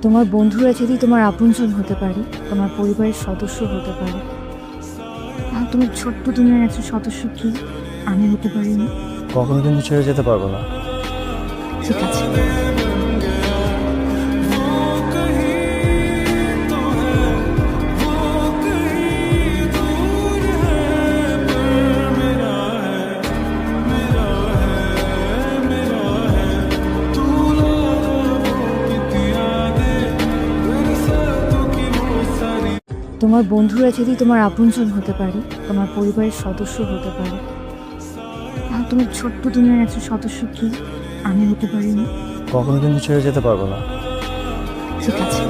তোমার বন্ধুরা যদি তোমার আপনজন হতে পারে, তোমার পরিবারের সদস্য হতে পারে, তাহলে তোমার ছোট্ট দুনিয়ার একজন সদস্য কি আমি হতে পারিনি? কখনো কিন্তু ছেড়ে যেতে পারবো না। ঠিক আছে। তোমার বন্ধুরা যদি তোমার আপনজন হতে পারে, তোমার পরিবারের সদস্য হতে পারে, তাহলে তোমার ছোট্ট দুনিয়ার একজন সদস্য কি আমি হতে পারিনি? কখনো কিন্তু ছেড়ে যেতে পারবো না। ঠিক আছে।